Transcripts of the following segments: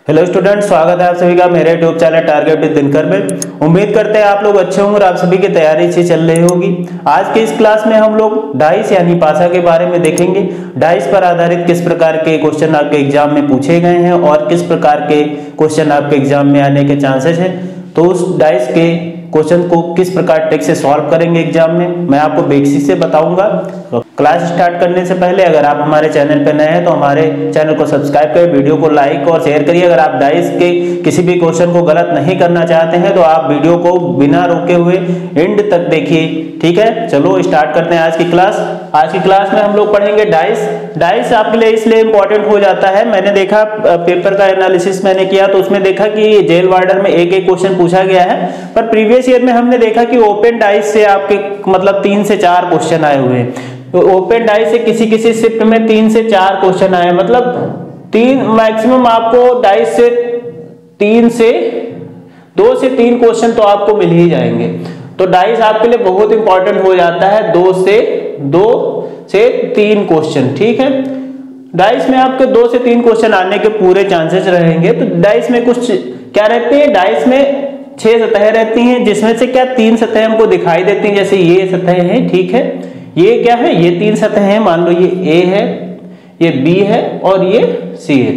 Hello student, स्वागत है आप सभी का मेरे YouTube channel target with Dinkar में। उम्मीद करते हैं आप लोग अच्छे होंगे और आप सभी की तैयारी अच्छी चल रही होगी। आज के इस क्लास में हम लोग डाइस यानी पासा के बारे में देखेंगे। डाइस पर आधारित किस प्रकार के क्वेश्चन आपके एग्जाम में पूछे गए हैं और किस प्रकार के क्वेश्चन आपके एग्जाम में आने के चांसेस हैं, तो उस डाइस के क्वेश्चन को किस प्रकार ट्रिक से सॉल्व करेंगे एग्जाम में मैं आपको बेसिक से बताऊंगा। क्लास स्टार्ट करने से पहले अगर आप हमारे चैनल पर नए हैं तो हमारे चैनल को सब्सक्राइब करें, वीडियो को लाइक और शेयर करिए। अगर आप डाइस के किसी भी क्वेश्चन को गलत नहीं करना चाहते हैं तो आप वीडियो को बिना रोके हुए एंड तक देखिए, ठीक है। चलो स्टार्ट करते हैं आज की क्लास। आज की क्लास में हम लोग पढ़ेंगे डाइस। डाइस आपके लिए इसलिए इंपॉर्टेंट हो जाता है, मैंने देखा पेपर का एनालिसिस मैंने किया तो उसमें देखा कि जेल वार्डर में एक एक क्वेश्चन पूछा गया है, पर प्रीवियस ईयर में हमने देखा कि ओपन डाइस से आपके मतलब 3 से 4 क्वेश्चन आए हुए हैं। तो ओपन डाइस से किसी किसी शिफ्ट में 3 से 4 क्वेश्चन आए, मतलब 3 मैक्सिमम आपको डाइस से 2 से 3 क्वेश्चन तो आपको मिल ही जाएंगे। तो डाइस आपके लिए बहुत इंपॉर्टेंट हो जाता है, 2 से 3 क्वेश्चन, ठीक है। डाइस में आपके 2 से 3 क्वेश्चन आने के पूरे चांसेस रहेंगे। तो डाइस में कुछ क्या रहते हैं, डाइस में 6 सतहें रहती हैं, जिसमें से क्या 3 सतहें हमको दिखाई देती हैं, जैसे ये सतह है, ठीक है। ये क्या है, ये 3 सतह हैं, मान लो ये A है, ये B है और ये C है।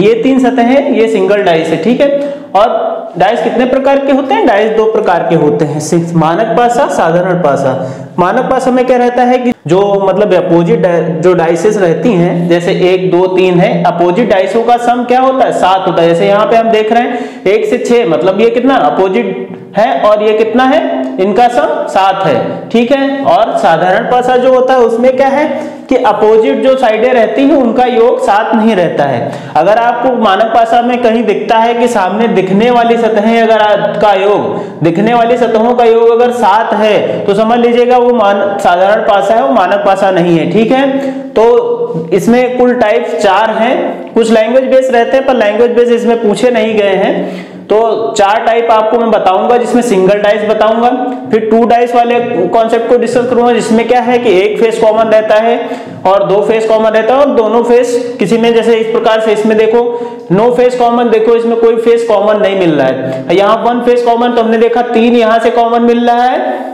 ये 3 सतह हैं, ये सिंगल डाइस है, ठीक है। और डाइस कितने प्रकार के होते हैं, डाइस 2 प्रकार के होते हैं, मानक पासा, साधारण पासा। मानक पासा में क्या रहता है कि जो मतलब अपोजिट जो डाइसेस रहती हैं, जैसे 1 2 3 है, अपोजिट डाइसों का सम क्या होता है, 7 होता है। जैसे यहाँ पे हम देख रहे हैं 1 से 6, मतलब ये कितना अपोजिट है और ये कितना है, इनका सम 7 है, ठीक है। और साधारण पासा जो होता है उसमें क्या है कि अपोजिट जो साइडें रहती हैं उनका योग 7 नहीं रहता है। अगर आपको मानक पासा में कहीं दिखता है कि सामने दिखने वाली सतहें अगर का योग, दिखने वाली सतहों का योग अगर 7 है तो समझ लीजिएगा वो साधारण पासा है, वो मानक पासा नहीं है, ठीक है। तो इसमें कुल टाइप्स 4 हैं। कुछ लैंग्वेज बेस्ड रहते हैं पर लैंग्वेज बेस्ड इसमें पूछे नहीं गए हैं। तो 4 टाइप आपको मैं बताऊंगा, जिसमें सिंगल डाइस बताऊंगा, फिर 2 डाइस वाले कॉन्सेप्ट को डिस्कस करूंगा, जिसमें क्या है कि एक फेस कॉमन रहता है और 2 फेस कॉमन रहता है और दोनों फेस किसी में, जैसे इस प्रकार से इसमें देखो नो फेस कॉमन, देखो इसमें कोई फेस कॉमन नहीं मिल रहा है। यहाँ 1 फेस कॉमन तो हमने देखा 3 यहाँ से कॉमन मिल रहा है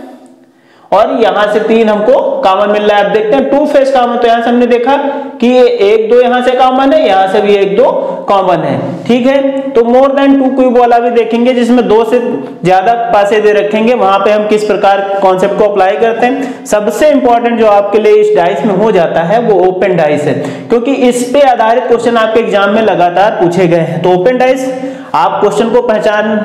और यहां से 3 हमको कॉमन मिल रहा है। अब देखते हैं 2 फेस कॉमन, तो यहां से हमने देखा कि ये 1 2 यहां से कॉमन है, यहां से भी 1 2 कॉमन है, ठीक है। तो मोर देन 2 क्यूब वाला भी देखेंगे, जिसमें 2 से ज्यादा पासे दे रखेंगे, वहां पे हम किस प्रकार कॉन्सेप्ट को अप्लाई करते हैं। सबसे इंपॉर्टेंट जो आपके लिए इस डाइस में हो जाता है वो ओपन डाइस है, क्योंकि इस पे आधारित क्वेश्चन आपके एग्जाम में लगातार पूछे गए हैं। तो ओपन डाइस आप क्वेश्चन को पहचान,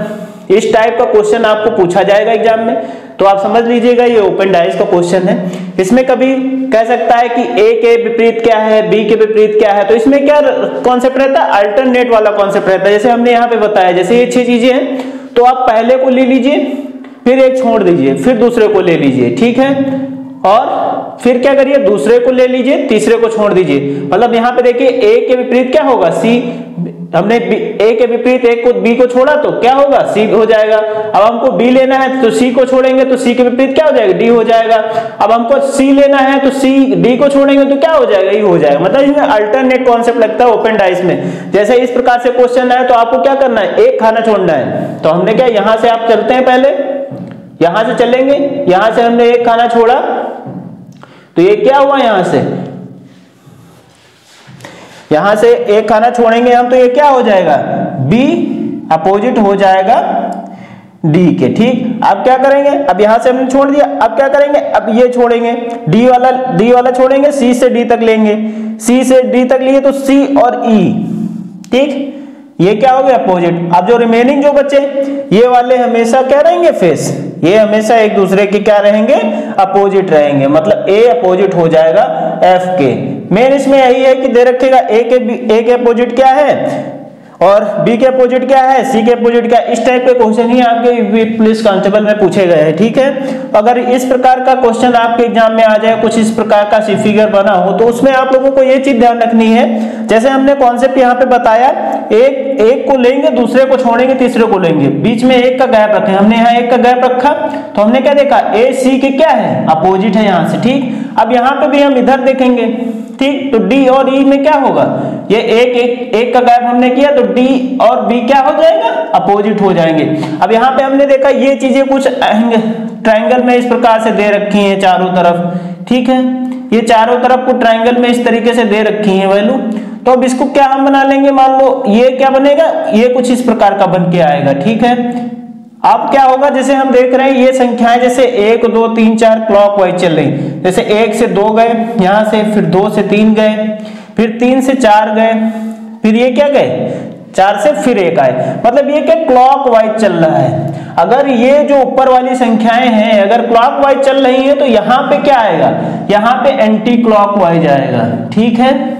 इस टाइप का क्वेश्चन आपको पूछा जाएगा एग्जाम में, तो आप समझ लीजिएगा ये ओपन डाइस का क्वेश्चन है। इसमें कभी कह सकता है कि A के विपरीत क्या है, B के विपरीत क्या है, तो इसमें क्या कॉन्सेप्ट रहता है, अल्टरनेट वाला कॉन्सेप्ट रहता है। जैसे हमने यहाँ पे बताया, जैसे ये 6 चीजें हैं तो आप पहले को ले लीजिए, फिर एक छोड़ दीजिए, फिर दूसरे को ले लीजिए, ठीक है। और फिर क्या करिए, दूसरे को ले लीजिए, तीसरे को छोड़ दीजिए। मतलब यहाँ पे देखिए A के विपरीत क्या होगा, C, हमने A के विपरीत एक को B को छोड़ा तो क्या होगा, C हो जाएगा। अब हमको B लेना है तो C को छोड़ेंगे तो C के विपरीत क्या हो जाएगा, D हो जाएगा। अब हमको C लेना है तो C D को छोड़ेंगे तो क्या हो जाएगा, E हो जाएगा। मतलब इसमें अल्टरनेट कॉन्सेप्ट लगता है ओपन डाइस में। जैसे इस प्रकार से क्वेश्चन है तो आपको क्या करना है, एक खाना छोड़ना है। तो हमने क्या, यहां से आप चलते हैं, पहले यहां से चलेंगे, यहां से हमने एक खाना छोड़ा तो ये क्या हुआ, यहां से एक खाना छोड़ेंगे हम तो ये क्या हो जाएगा, B अपोजिट हो जाएगा D के, ठीक। अब क्या करेंगे, अब यहां से हमने छोड़ दिया, अब क्या करेंगे, अब ये छोड़ेंगे, D वाला छोड़ेंगे, C से D तक लेंगे, C से D तक लिए तो C और E, ठीक। ये क्या हो गया, अपोजिट। अब जो रिमेनिंग जो बचे ये वाले हमेशा क्या रहेंगे, फेस, ये हमेशा एक दूसरे के क्या रहेंगे, अपोजिट रहेंगे। मतलब A अपोजिट हो जाएगा F के। मेन इसमें यही है कि दे रखेगा A के अपोजिट क्या है और B के अपोजिट क्या है, C के अपोजिट क्या है। इस टाइप के क्वेश्चन ही आपके पुलिस कांस्टेबल में पूछे गए हैं, ठीक है। अगर इस प्रकार का क्वेश्चन आपके एग्जाम में आ जाए, कुछ इस प्रकार का सी फिगर बना हो, तो उसमें आप लोगों को ये चीज ध्यान रखनी है, जैसे हमने कॉन्सेप्ट यहाँ पे बताया, एक को लेंगे, दूसरे को छोड़ेंगे, तीसरे को लेंगे, बीच में एक का गैप रखें। हमने यहाँ एक का गैप रखा तो हमने क्या देखा, A C के क्या है, अपोजिट है यहाँ से, ठीक। अब यहाँ पे भी हम इधर देखेंगे ठीक, तो डी और ई में क्या होगा, ये एक का गैप हमने किया तो डी और बी क्या हो जाएगा, अपोजिट हो जाएंगे। अब यहाँ पे हमने देखा ये चीजें कुछ ट्रायंगल में इस प्रकार से दे रखी हैं चारों तरफ, ठीक है, ये चारों तरफ को ट्रायंगल में इस तरीके से दे रखी है वैल्यू। तो अब इसको क्या हम बना लेंगे, मान लो ये क्या बनेगा, ये कुछ इस प्रकार का बन के आएगा, ठीक है। अब क्या होगा, जैसे हम देख रहे हैं ये संख्याएं जैसे 1 2 3 4 क्लॉकवाइज चल रही, जैसे 1 से 2 गए यहां से, फिर 2 से 3 गए, फिर 3 से 4 गए, फिर ये क्या गए 4 से फिर 1 आए, मतलब ये क्या क्लॉकवाइज चल रहा है। अगर ये जो ऊपर वाली संख्याएं हैं अगर क्लॉकवाइज चल रही है तो यहाँ पे क्या आएगा, यहाँ पे एंटी क्लॉकवाइज आएगा, ठीक है।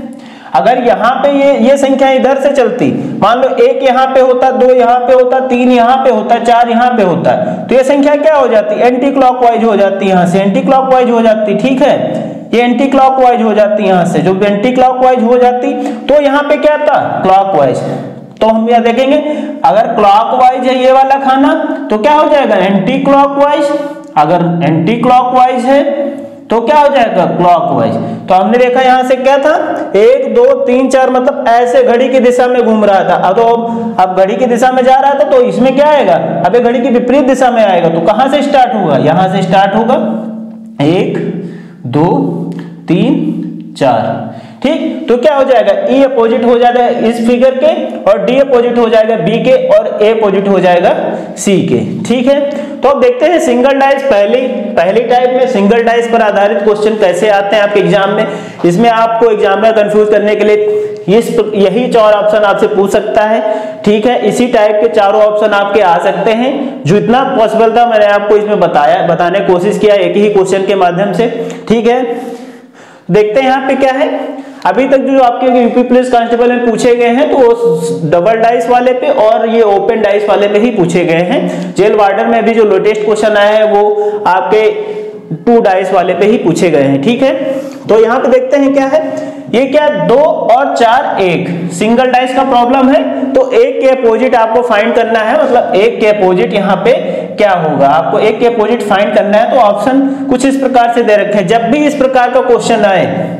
अगर यहाँ पे ये संख्या इधर से चलती, मान लो 1 यहाँ पे होता, 2 यहाँ पे होता, 3 यहाँ पे होता, 4 यहाँ पे होता, तो ये संख्या क्या हो जाती, एंटी क्लॉकवाइज हो जाती, यहाँ से एंटी क्लॉकवाइज हो जाती, ठीक है, ये एंटी क्लॉकवाइज हो जाती, यहाँ से जो एंटी क्लॉकवाइज हो जाती तो यहाँ पे क्या था, क्लॉकवाइज। तो हम यह देखेंगे अगर क्लॉकवाइज है ये वाला खाना तो क्या हो जाएगा, एंटी क्लॉकवाइज, अगर एंटी क्लॉकवाइज है तो क्या हो जाएगा, क्लॉकवाइज। तो हमने देखा यहां से क्या था, 1 2 3 4 मतलब ऐसे घड़ी की दिशा में घूम रहा था, अब घड़ी की दिशा में जा रहा था तो इसमें क्या आएगा, अब ये घड़ी की विपरीत दिशा में आएगा, तो कहां से स्टार्ट होगा, यहां से स्टार्ट होगा, 1 2 3 4, ठीक। तो क्या हो जाएगा, ई अपोजिट हो जाएगा इस फिगर के और डी अपोजिट हो जाएगा बी के और ए अपोजिट हो जाएगा सी के, ठीक है। तो अब देखते हैं सिंगल डाइस, पहली टाइप में सिंगल डाइस पर आधारित क्वेश्चन कैसे आते हैं आपके एग्जाम में। इसमें आपको एग्जामिनर कंफ्यूज करने के लिए यही 4 ऑप्शन आपसे पूछ सकता है, ठीक है। इसी टाइप के चारों ऑप्शन आपके आ सकते हैं, जो इतना पॉसिबल था मैंने आपको इसमें बताने की कोशिश किया एक ही क्वेश्चन के माध्यम से, ठीक है। देखते हैं यहाँ पे क्या है, अभी तक जो आपके यूपी पुलिस कांस्टेबल में पूछे गए हैं तो वो डबल डाइस वाले पे और ये ओपन डाइस वाले पे ही पूछे गए हैं। जेल वार्डर में अभी जो लेटेस्ट क्वेश्चन आया है वो आपके 2 डाइस वाले पे ही पूछे गए हैं, ठीक है। तो यहाँ पे देखते हैं क्या है, ये क्या 2 और 4 1 सिंगल डाइस का प्रॉब्लम है, तो 1 के अपोजिट आपको फाइंड करना है, मतलब 1 के अपोजिट यहाँ पे क्या होगा, आपको 1 के अपोजिट फाइंड करना है। तो ऑप्शन कुछ इस प्रकार से दे रखे हैं, जब भी इस प्रकार का क्वेश्चन आए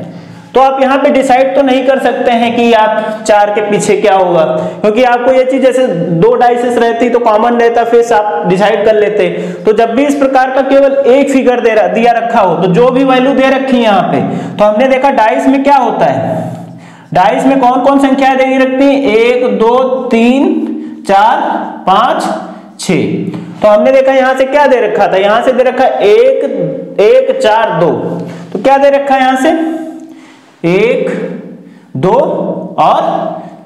तो आप यहाँ पे डिसाइड तो नहीं कर सकते हैं कि आप 4 के पीछे क्या होगा, क्योंकि आपको ये चीज जैसे 2 डाइसेस रहती तो कॉमन रहता, फिर आप डिसाइड कर लेते। तो जब भी इस प्रकार का केवल एक फिगर दिया रखा हो, तो जो भी वैल्यू दे रखी है यहाँ पे, तो हमने देखा डाइस में क्या होता है, डाइस में कौन कौन संख्याएं दे रखती है, 1 2 3 4 5 6। तो हमने देखा यहाँ से क्या दे रखा था, यहाँ से दे रखा 1 1 4 2, तो क्या दे रखा है यहाँ से 1 2 और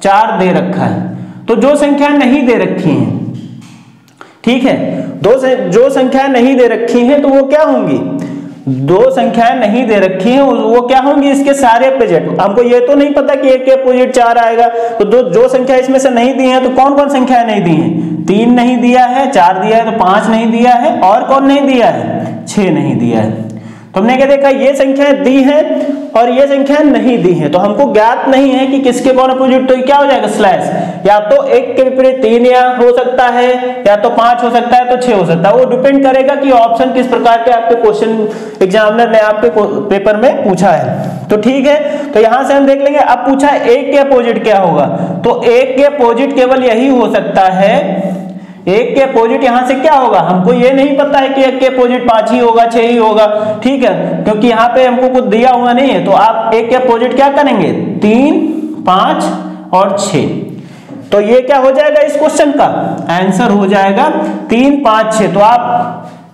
4 दे रखा है। तो जो संख्या नहीं दे रखी हैं, ठीक है, जो संख्या नहीं दे रखी हैं तो वो क्या होंगी, 2 संख्याएं नहीं दे रखी हैं वो क्या होंगी, इसके सारे अपोजिट। हमको ये तो नहीं पता कि 1 के अपोजिट 4 आएगा, तो जो संख्या इसमें से नहीं दी है तो कौन कौन संख्याएं नहीं दी हैं, 3 नहीं दिया है, 4 दिया है, तो 5 नहीं दिया है, और कौन नहीं दिया है, 6 नहीं दिया है। तो हमने क्या देखा, ये संख्याएं दी हैं और ये संख्याएं नहीं दी हैं, तो हमको ज्ञात नहीं है कि किसके कौन अपोजिट, तो क्या हो जाएगा स्लैश, या तो 1 के विपरीत 3 या हो सकता है, या तो 5 हो सकता है, तो 6 हो सकता है। वो डिपेंड करेगा कि ऑप्शन किस प्रकार के आपके क्वेश्चन एग्जामिनर ने आपके पेपर में पूछा है। तो ठीक है, तो यहां से हम देख लेंगे। अब पूछा है 1 के अपोजिट क्या होगा, तो 1 के अपोजिट केवल यही हो सकता है, 1 के अपोजिट यहां से क्या होगा, हमको ये नहीं पता है कि 1 के अपोजिट 5 ही होगा 6 ही होगा, ठीक है, क्योंकि यहाँ पे हमको कुछ दिया हुआ नहीं है। तो आप 1 के अपोजिट क्या करेंगे, 3 5 और 6। तो ये क्या हो जाएगा, इस क्वेश्चन का आंसर हो जाएगा 3 5 6। तो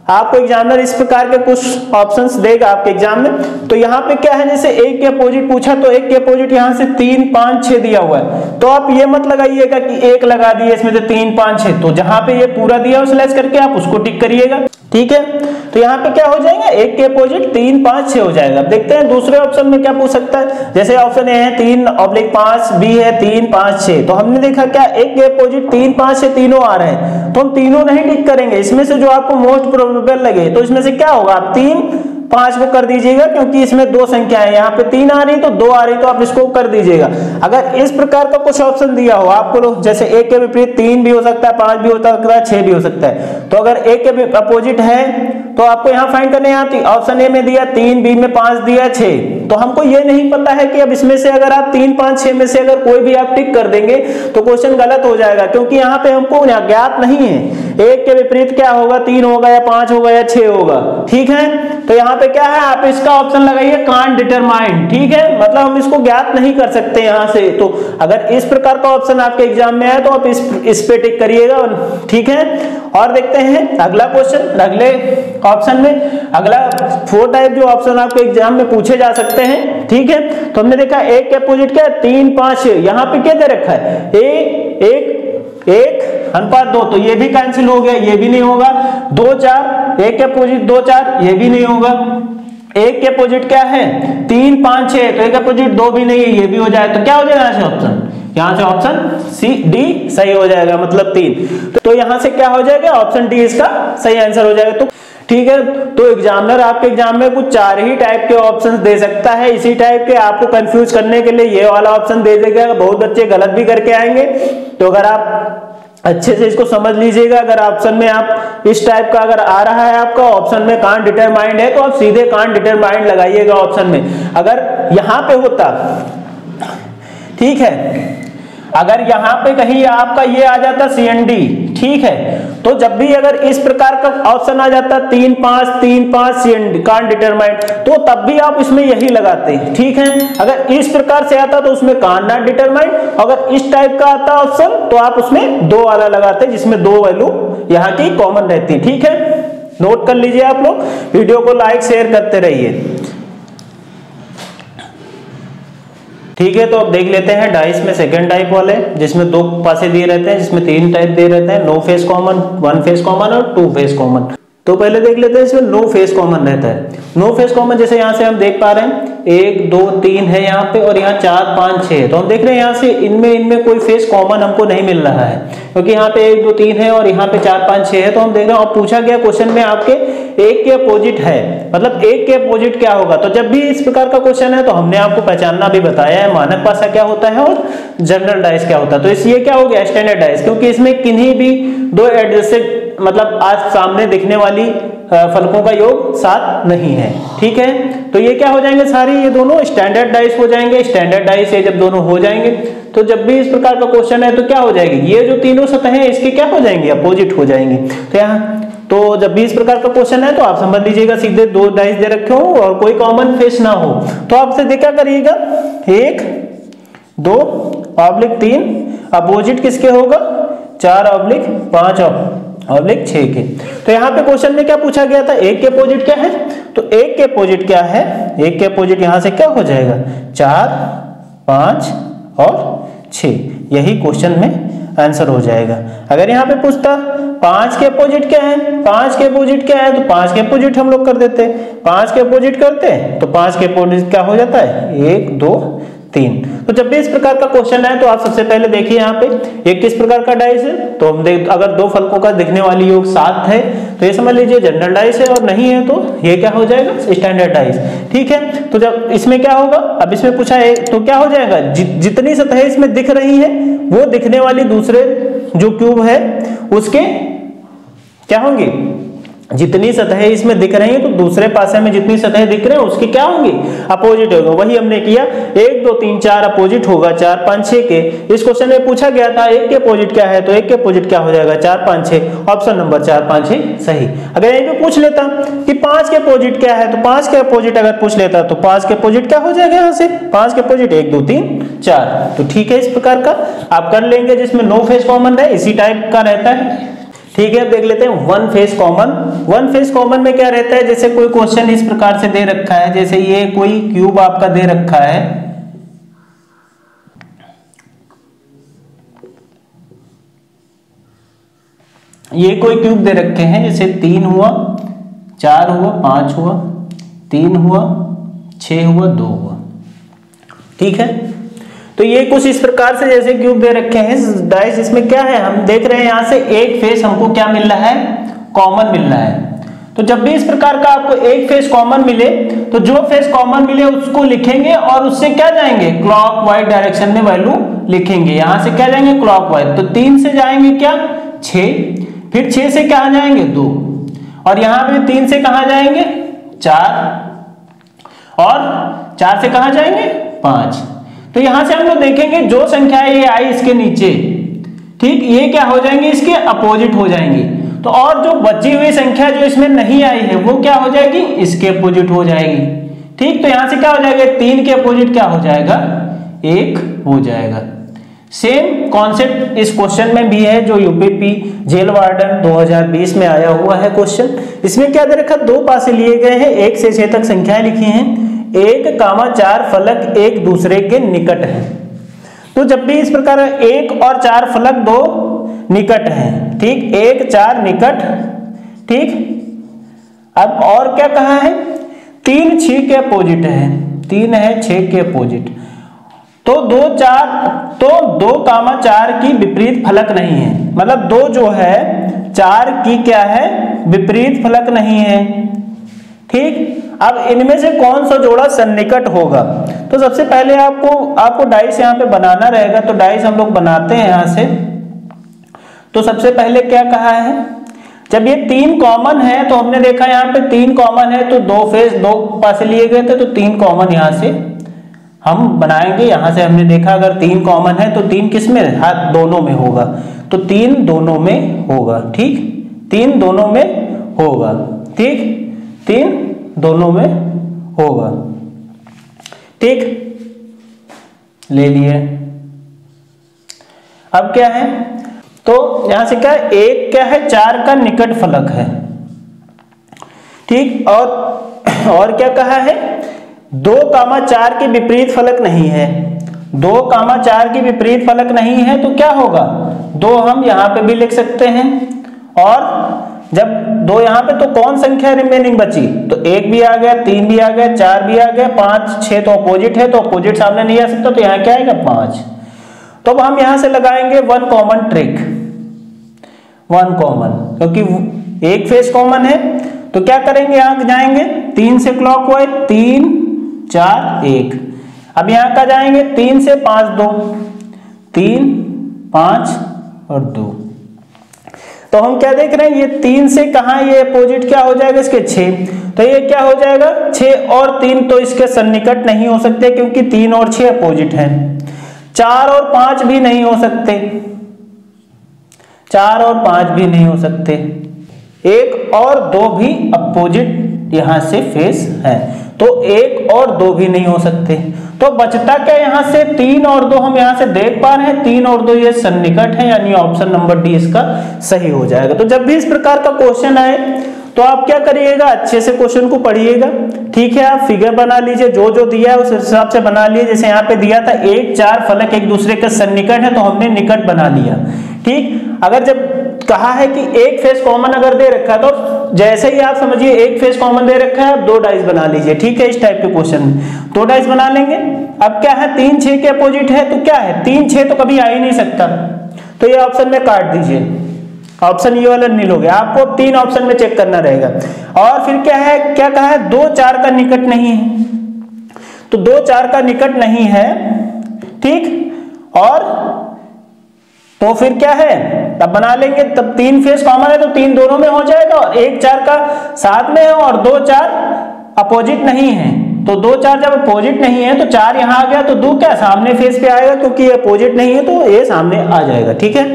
आपको एग्जामिनर इस प्रकार के कुछ ऑप्शंस देगा आपके एग्जाम में। तो यहाँ पे क्या है, जैसे 1 के अपोजिट पूछा तो 1 के अपोजिट यहाँ से 3 5 6 दिया हुआ है, तो आप ये मत लगाइएगा कि 1 लगा दिए इसमें से 3 5 6, तो जहां पे ये पूरा दिया स्लैश करके आप उसको टिक करिएगा, ठीक है। तो यहाँ पे क्या हो जाएगा, 1 के अपोजिट 3 5 6 हो जाएगा। अब देखते हैं दूसरे ऑप्शन में क्या पूछ सकता है, जैसे ऑप्शन ए है 3/5, बी है 3 5 6। तो हमने देखा क्या 1 के अपोजिट 3 5 6 तीनों आ रहे हैं, तो हम तीनों नहीं टिक करेंगे, इसमें से जो आपको मोस्ट प्रोबेबल लगे, तो इसमें से क्या होगा, आप 3 5 को कर दीजिएगा, क्योंकि इसमें दो संख्या है, यहाँ पे 3 आ रही तो 2 आ रही तो आप इसको कर दीजिएगा। अगर इस प्रकार का कुछ ऑप्शन दिया हो आपको, जैसे 1 के विपरीत 3 भी हो सकता है, 5 भी हो सकता है, 6 भी हो सकता है, तो अगर 1 के अपोजिट है तो आपको यहाँ फाइंड करने आती। ऑप्शन ए में दिया 3, बी में 5 दिया, 6, तो हमको ये नहीं पता है कि अब इसमें से अगर आप 3, 5, 6 में से अगर कोई भी आप टिक कर देंगे तो क्वेश्चन गलत हो जाएगा, क्योंकि यहाँ पे हमको ज्ञात नहीं है 1 के विपरीत क्या होगा, 3 होगा या 5 होगा या 6 होगा। ठीक है, तो यहाँ पे क्या है, आप इसका ऑप्शन लगाइए कांट डिटरमाइन। ठीक है, मतलब हम इसको ज्ञात नहीं कर सकते यहाँ से। तो अगर इस प्रकार का ऑप्शन आपके एग्जाम में आए तो आप इस पे टिक करिएगा। ठीक है, और देखते हैं अगला क्वेश्चन। अगले ऑप्शन में अगला 4 टाइप जो ऑप्शन आपके एग्जाम में पूछे जा सकते हैं। ठीक है, तो हमने देखा 1 के अपोजिट क्या है, 3, 5, यहाँ पे क्या दे रखा है, 1 अनुपात 2, तो ये भी कैंसिल हो गया, ये भी नहीं होगा। 2, 4, 1 के अपोजिट 2, 4, ये भी नहीं होगा। 1 के अपोजिट क्या है, 3, 5, 6, तो 1 के अपोजिट 2 भी नहीं है, ये भी हो जाए। तो क्या हो जाएगा यहाँ से ऑप्शन, यहाँ से ऑप्शन सी डी सही हो जाएगा, मतलब 3। तो यहाँ से क्या हो जाएगा, ऑप्शन डी इसका सही आंसर हो जाएगा। तो ठीक है, तो एग्जामिनर आपके एग्जाम में कुछ 4 ही टाइप के ऑप्शंस दे सकता है। इसी टाइप के आपको कंफ्यूज करने के लिए ये वाला ऑप्शन दे देगा। बहुत बच्चे गलत भी करके आएंगे, तो अगर आप अच्छे से इसको समझ लीजिएगा। अगर ऑप्शन में आप इस टाइप का अगर आ रहा है आपका ऑप्शन में कांट डिटरमाइंड है, तो आप सीधे कांट डिटरमाइंड लगाइएगा ऑप्शन में। अगर यहां पे होता, ठीक है, अगर यहां पे कहीं आपका ये आ जाता CND, ठीक है, तो जब भी अगर इस प्रकार का ऑप्शन आ जाता 3, 5 CND कांट डिटरमाइंड, तो तब भी आप इसमें यही लगाते। ठीक है, अगर इस प्रकार से आता तो उसमें कांट नॉट डिटरमाइंड, अगर इस टाइप का आता ऑप्शन तो आप उसमें 2 वाला लगाते, जिसमें 2 वैल्यू यहाँ की कॉमन रहती। ठीक है, नोट कर लीजिए आप लोग, वीडियो को लाइक शेयर करते रहिए। ठीक है, तो अब देख लेते हैं डाइस में सेकंड टाइप वाले, जिसमें 2 पासे दिए रहते हैं, जिसमें 3 टाइप दिए रहते हैं, no face common, 1 face common और 2 फेस कॉमन। तो पहले देख लेते हैं इसमें नो फेस कॉमन रहता है। नो फेस कॉमन जैसे यहाँ से हम देख पा रहे हैं 1, 2, 3 है यहाँ पे, और यहाँ 4, 5, 6 है, तो हम देख रहे हैं यहाँ से इनमें कोई फेस कॉमन हमको नहीं मिल रहा है, क्योंकि यहाँ पे 1, 2, 3 है और यहाँ पे 4, 5, 6 है। तो हम देख रहे हैं, और पूछा गया क्वेश्चन में आपके 1 के अपोजिट है, मतलब 1 के अपोजिट क्या होगा। तो जब भी इस प्रकार का क्वेश्चन है तो हमने आपको पहचानना भी बताया है, मानक पासा क्या होता है और जनरल डाइस क्या होता है। तो इसलिए क्या हो गया, स्टैंडर्ड डाइस, क्योंकि इसमें किन्हीं भी 2 एडजस्टेड मतलब आज सामने दिखने वाली फलकों का योग 7 नहीं है। ठीक है, तो ये क्या हो जाएंगे, सारी ये दोनों स्टैंडर्ड डाइस हो जाएंगे। स्टैंडर्ड डाइस ये जब दोनों हो जाएंगे तो जब भी इस प्रकार का क्वेश्चन है तो क्या हो जाएगी, ये जो तीनों सतहें हैं इसके क्या हो जाएंगे, अपोजिट हो जाएंगे। तो यहाँ तो जब भी इस प्रकार का क्वेश्चन है तो आप समझ लीजिएगा, सीधे 2 डाइस दे रखे हो और कोई कॉमन फेस ना हो, तो आपसे देखा करिएगा 1, 2 ऑब्लिक 3, अपोजिट किसके होगा, 4 ऑब्लिक 5 ऑब्लिक 6 के। तो यहाँ पे क्वेश्चन में क्या पूछा गया था, 1 के अपोजिट क्या है, तो 1 के अपोजिट क्या है, 1 के अपोजिट यहाँ से क्या हो जाएगा, 4, 5 और 6, यही क्वेश्चन में आंसर हो जाएगा। अगर यहाँ पे पूछता 5 के अपोजिट क्या है, 5 के अपोजिट क्या है, तो 5 के अपोजिट हम लोग कर देते, 5 के अपोजिट करते तो 5 के अपोजिट क्या हो जाता है, 1, 2, 3। तो जब भी इस प्रकार का क्वेश्चन है तो आप सबसे पहले देखिए यहाँ पे ये किस प्रकार का डाइस है, तो हम देख अगर 2 फलकों का दिखने वाली योग 7 है तो ये समझ लीजिए जनरल डाइस है, और नहीं है तो ये क्या हो जाएगा, स्टैंडर्ड डाइस। ठीक है, तो जब इसमें क्या होगा, अब इसमें पूछा है तो क्या हो जाएगा, जितनी सतहें इसमें दिख रही है वो दिखने वाली दूसरे जो क्यूब है उसके क्या होंगी, जितनी सतहें इसमें दिख रही हैं तो दूसरे पासे में जितनी सतहें दिख रहे हैं उसकी क्या होंगी, अपोजिट होगा। वही हमने किया, 1, 2, 3, 4 अपोजिट होगा 4, 5, 6 के। इस क्वेश्चन में पूछा गया था 1 के अपोजिट क्या है, तो 1 के अपोजिट क्या हो जाएगा, 4, 5, 6, ऑप्शन नंबर 4, 5, 6 सही। अगर यहीं पे पूछ लेता कि 5 के अपोजिट क्या है, तो 5 के अपोजिट अगर पूछ लेता तो 5 के अपोजिट क्या हो जाएगा, यहाँ से 5 के अपोजिट 1, 2, 3, 4। तो ठीक है, इस प्रकार का आप कर लेंगे, जिसमें नो फेस कॉमन है, इसी टाइप का रहता है। ठीक है, अब देख लेते हैं 1 फेस कॉमन। 1 फेस कॉमन में क्या रहता है, जैसे कोई क्वेश्चन इस प्रकार से दे रखा है, जैसे ये कोई क्यूब आपका दे रखा है, ये कोई क्यूब दे रखे हैं, जैसे 3 हुआ, 4 हुआ, 5 हुआ, 3 हुआ, 6 हुआ, 2 हुआ। ठीक है, तो ये कुछ इस प्रकार से जैसे क्यूब दे रखे हैं डाइस, इसमें क्या है हम देख रहे हैं यहाँ से एक फेस हमको क्या मिल रहा है, कॉमन मिल रहा है। तो तो जब भी इस प्रकार का आपको एक फेज कॉमन मिले तो जो फेज कॉमन मिले उसको लिखेंगे और उससे क्या जाएंगे, क्लॉकवाइज डायरेक्शन में वैल्यू लिखेंगे। यहां से क्या जाएंगे, क्लॉकवाइज, तो 3 से जाएंगे क्या 6, फिर 6 से कहां जाएंगे 2, और यहां पे 3 से कहां जाएंगे 4, और 4 से कहां जाएंगे 5। तो यहां से हम लोग देखेंगे जो संख्या ये आई इसके नीचे, ठीक, ये क्या हो जाएंगे, इसके अपोजिट हो जाएंगी। तो और जो बची हुई संख्या जो इसमें नहीं आई है वो क्या हो जाएगी, इसके अपोजिट हो जाएगी। ठीक, तो यहां से क्या हो जाएगा, 3 के अपोजिट क्या हो जाएगा, 1 हो जाएगा। सेम कॉन्सेप्ट इस क्वेश्चन में भी है जो यूपीपी जेल वार्डन 2020 में आया हुआ है क्वेश्चन। इसमें क्या दे रखा, 2 पासे लिए गए हैं, 1 से 6 तक संख्याएं लिखी हैं, 1, 4 फलक एक दूसरे के निकट है। तो जब भी इस प्रकार 1 और 4 फलक 2 निकट हैं, ठीक, 1, 4 निकट, ठीक। अब और क्या कहा है, 3, 6 के अपोजिट है, 3 है 6 के अपोजिट। तो 2, 4 की विपरीत फलक नहीं है, मतलब 2 जो है 4 की क्या है, विपरीत फलक नहीं है। ठीक, अब इनमें से कौन सा जोड़ा सन्निकट होगा। तो सबसे पहले आपको डाइस यहाँ पे बनाना रहेगा, तो डाइस हम लोग बनाते हैं यहाँ से। तो सबसे पहले क्या कहा है, जब ये 3 कॉमन है तो हमने देखा यहाँ पे 3 कॉमन है, तो 2 पासे लिए गए थे, तो 3 कॉमन यहाँ से हम बनाएंगे। यहां से हमने देखा अगर 3 कॉमन है तो 3 किस में, हाथ दोनों में होगा, तो 3 दोनों में होगा। ठीक, 3 दोनों में होगा, ठीक, 3 दोनों में होगा। ठीक, ले लिए। अब क्या है, तो यहां से क्या है, 1 क्या है, 4 का निकट फलक है। ठीक, और क्या कहा है, 2, 4 के विपरीत फलक नहीं है, 2, 4 की विपरीत फलक नहीं है, तो क्या होगा, 2 हम यहां पे भी लिख सकते हैं। और जब 2 यहां पे, तो कौन संख्या रिमेनिंग बची, तो 1 भी आ गया, 3 भी आ गया, 4 भी आ गया, 5, 6 तो अपोजिट है, तो अपोजिट सामने नहीं आ सकता, तो यहां क्या आएगा 5। तो अब हम यहां से लगाएंगे 1 कॉमन ट्रिक, 1 कॉमन, क्योंकि एक फेस कॉमन है। तो क्या करेंगे, यहां जाएंगे 3 से क्लॉकवाइज, 3, 4, 1। अब यहां का जाएंगे 3 से 5, 2, 3, 5 और 2। तो हम क्या देख रहे हैं, ये 3 से कहां, ये अपोजिट क्या हो जाएगा इसके 6, तो ये क्या हो जाएगा 6 और 3 तो इसके सन्निकट नहीं हो सकते, क्योंकि 3 और 6 अपोजिट हैं। 4 और 5 भी नहीं हो सकते, 4 और 5 भी नहीं हो सकते, 1 और 2 भी अपोजिट यहां से फेस है, तो 1 और 2 भी नहीं हो सकते। तो बचता क्या, यहां से 3 और 2 हम यहां से देख पा रहे हैं, 3 और 2 ये सन्निकट है, यानी ऑप्शन नंबर डी इसका सही हो जाएगा। तो जब भी इस प्रकार का क्वेश्चन आए तो आप क्या करिएगा, अच्छे से क्वेश्चन को पढ़िएगा। ठीक है, आप फिगर बना लीजिए, जो जो दिया है उस हिसाब से बना लीजिए। जैसे यहाँ पे दिया था 1, 4 फलक एक दूसरे के सन्निकट है, तो हमने निकट बना लिया। ठीक, अगर जब कहा है कि एक फेस कॉमन अगर दे रखा है, तो जैसे ही आप समझिए एक फेस कॉमन दे रखा है, आप 2 डाइस बना लीजिए। ठीक है, इस टाइप के क्वेश्चन 2 डाइस बना लेंगे। अब क्या है, 3, 6 के अपोजिट है, तो क्या है 3, 6 तो कभी आ ही नहीं सकता, तो ये ऑप्शन में काट दीजिए, ऑप्शन ये वाला नील हो गया। आपको 3 ऑप्शन में चेक करना रहेगा। और फिर क्या है, क्या कहा है, 2, 4 का निकट नहीं है, तो 2, 4 का निकट नहीं है। ठीक, और तो फिर क्या है, तब बना लेंगे, तब 3 फेस कॉमन है तो 3 दोनों में हो जाएगा, और 1, 4 का साथ में है, और 2, 4 अपोजिट नहीं है, तो 2, 4 जब अपोजिट नहीं है तो 4 यहां आ गया, तो 2 क्या सामने फेस पे आएगा, क्योंकि ये अपोजिट नहीं है तो ये सामने आ जाएगा। ठीक है,